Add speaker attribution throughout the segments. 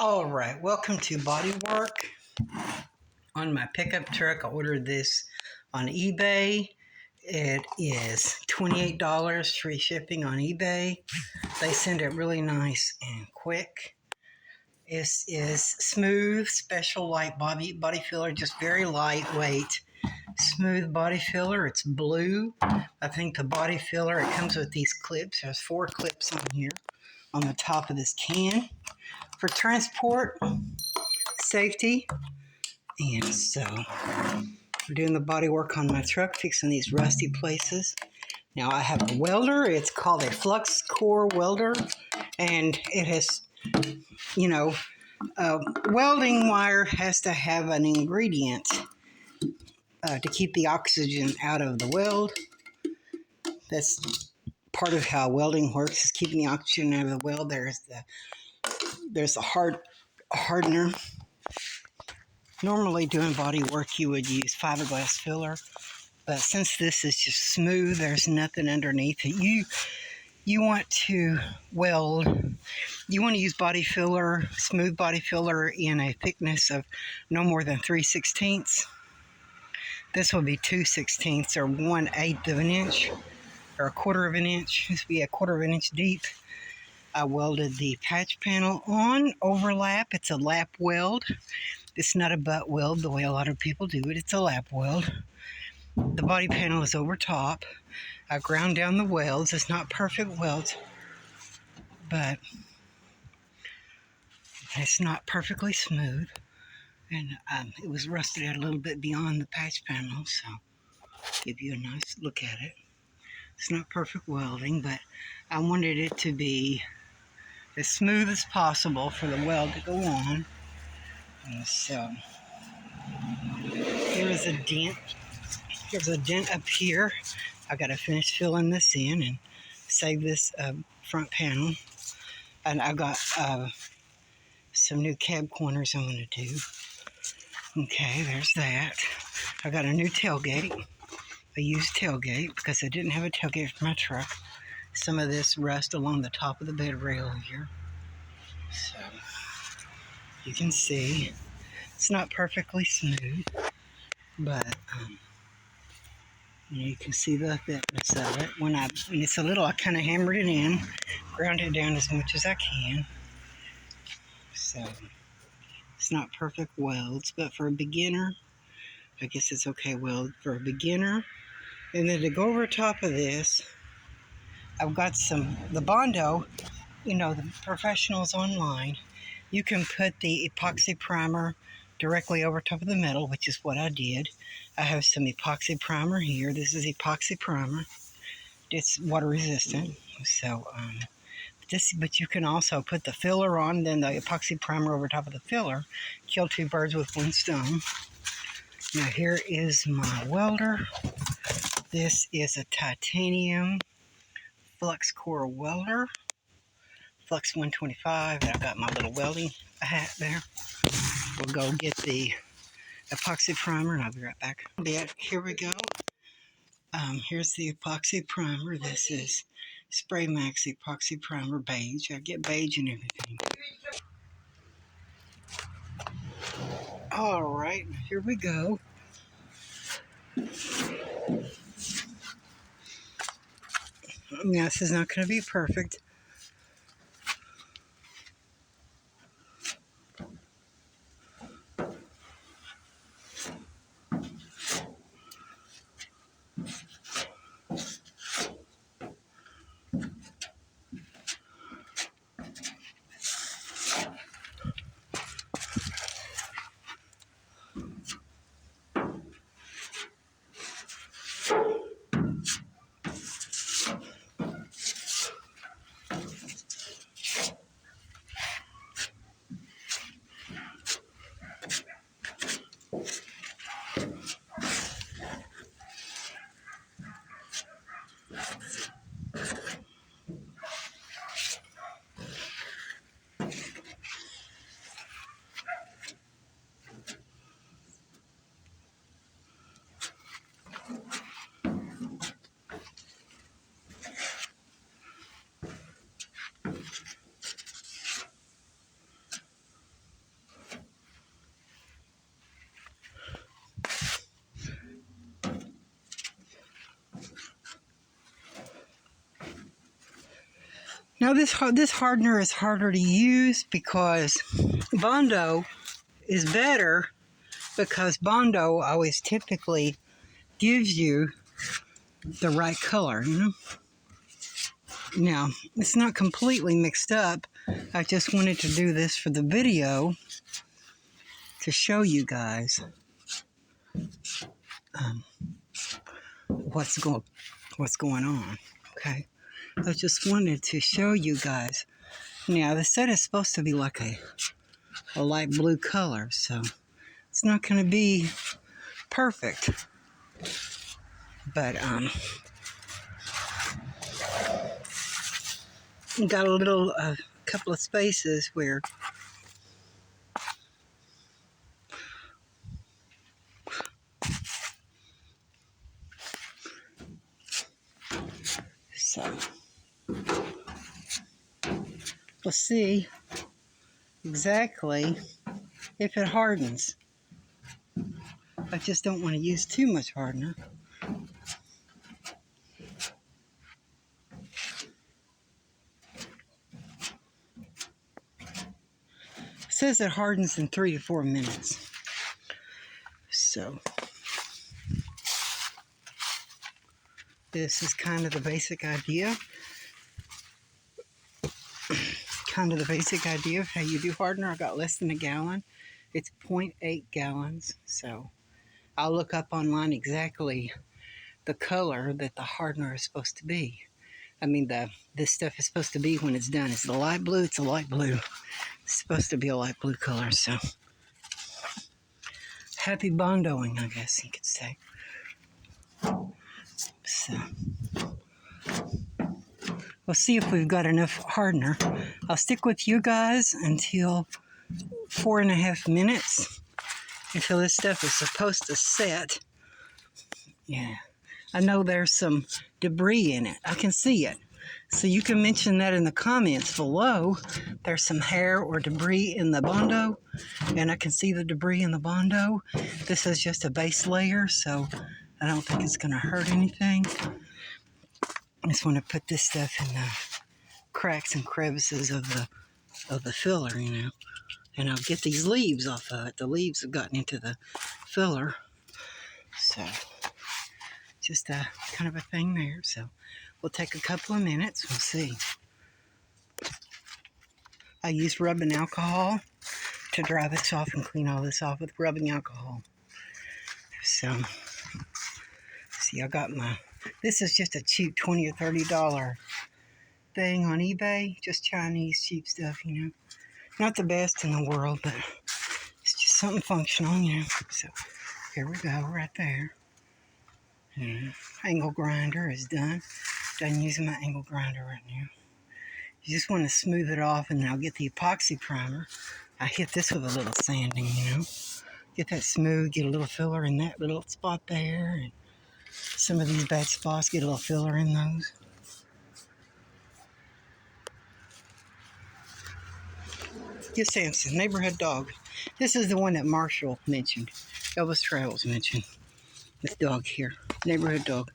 Speaker 1: All right, welcome to Body Work. On my pickup truck, I ordered this on eBay. It is $28 free shipping on eBay. They send it really nice and quick. This is smooth, special light body filler, just very lightweight, smooth body filler. It's blue. I think the body filler, it comes with these clips. There's 4 clips on here on the top of this can for transport safety. And so we're doing the body work on my truck, fixing these rusty places. Now I have a welder. It's called a flux core welder, and it has, welding wire has to have an ingredient to keep the oxygen out of the weld. That's part of how welding works, is keeping the oxygen out of the weld. There's a hardener. Normally doing body work, you would use fiberglass filler, but since this is just smooth, there's nothing underneath it. You want to weld, you want to use body filler, smooth body filler in a thickness of no more than 3/16. This will be 2/16 or 1/8 of an inch or a quarter of an inch. This will be a quarter of an inch deep. I welded the patch panel on overlap. It's a lap weld. It's not a butt weld the way a lot of people do it. It's a lap weld. The body panel is over top. I ground down the welds. It's not perfect welds, but it's not perfectly smooth. And it was rusted out a little bit beyond the patch panel, so I'll give you a nice look at it. It's not perfect welding, but I wanted it to be as smooth as possible for the weld to go on. And so here is a dent. There's a dent up here. I got to finish filling this in and save this front panel. And I got some new cab corners I'm going to do. Okay, there's that. I got a new tailgate. I used tailgate because I didn't have a tailgate for my truck. Some of this rust along the top of the bed rail here. So you can see it's not perfectly smooth, but you can see the thickness of it. When it's a little, I kind of hammered it in, ground it down as much as I can. So it's not perfect welds, but for a beginner, I guess it's okay weld for a beginner. And then to go over top of this, I've got the Bondo, the professionals online. You can put the epoxy primer directly over top of the metal, which is what I did. I have some epoxy primer here. This is epoxy primer. It's water resistant. So, but you can also put the filler on, then the epoxy primer over top of the filler. Kill 2 birds with 1 stone. Now here is my welder. This is a titanium flux core welder. Flux 125. I've got my little welding hat there. We'll go get the epoxy primer and I'll be right back. Here we go. Here's the epoxy primer. This is Spray Max epoxy primer beige. I get beige and everything. All right, here we go. Now, this is not going to be perfect. Now this hardener is harder to use because Bondo is better, because Bondo always typically gives you the right color, you know. Now, it's not completely mixed up. I just wanted to do this for the video to show you guys what's going on. Okay, I just wanted to show you guys. Now, the set is supposed to be like a light blue color, so it's not going to be perfect. But got a little couple of spaces where so we'll see exactly if it hardens. I just don't want to use too much hardener. It says it hardens in 3 to 4 minutes. So this is kind of the basic idea. Kind of the basic idea of how you do hardener. I got less than a gallon. It's 0.8 gallons. So I'll look up online exactly the color that the hardener is supposed to be. I mean, this stuff is supposed to be when it's done. It's a light blue. It's a light blue. It's supposed to be a light blue color. So happy bondoing, I guess you could say. So we'll see if we've got enough hardener. I'll stick with you guys until 4.5 minutes, until this stuff is supposed to set. Yeah, I know there's some debris in it. I can see it. So you can mention that in the comments below. There's some hair or debris in the Bondo, and I can see the debris in the Bondo. This is just a base layer, so I don't think it's going to hurt anything. I just want to put this stuff in the cracks and crevices of the filler, you know. And I'll get these leaves off of it. The leaves have gotten into the filler. So just a kind of a thing there. So we'll take a couple of minutes. We'll see. I use rubbing alcohol to dry this off and clean all this off with rubbing alcohol. So, see, I got this is just a cheap $20 or $30 thing on eBay. Just Chinese cheap stuff, you know. Not the best in the world, but it's just something functional, you know. So, here we go, right there. Angle grinder is done. Done using my angle grinder right now. You just want to smooth it off, and then I'll get the epoxy primer. I hit this with a little sanding, you know. Get that smooth, get a little filler in that little spot there. And some of these bad spots, get a little filler in those. Get Samson, neighborhood dog. This is the one that Marshall mentioned. Elvis Travels mentioned. This dog here, neighborhood dog.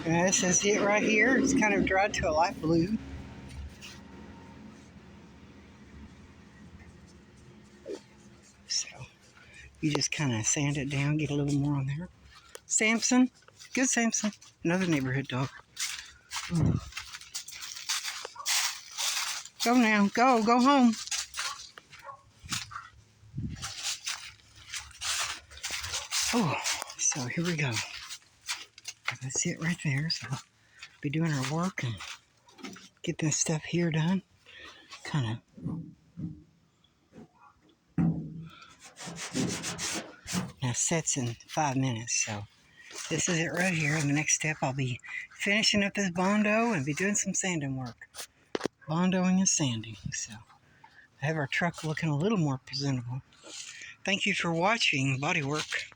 Speaker 1: And this is it right here. It's kind of dried to a light blue. So you just kind of sand it down, get a little more on there. Samson, good Samson, another neighborhood dog. Go now, go home. Oh, so here we go. That's it right there. So I'll be doing our work and get this stuff here done. Kind of. Now sets in 5 minutes. So this is it right here. And the next step, I'll be finishing up this Bondo and be doing some sanding work. Bondoing and sanding. So I have our truck looking a little more presentable. Thank you for watching Bodywork.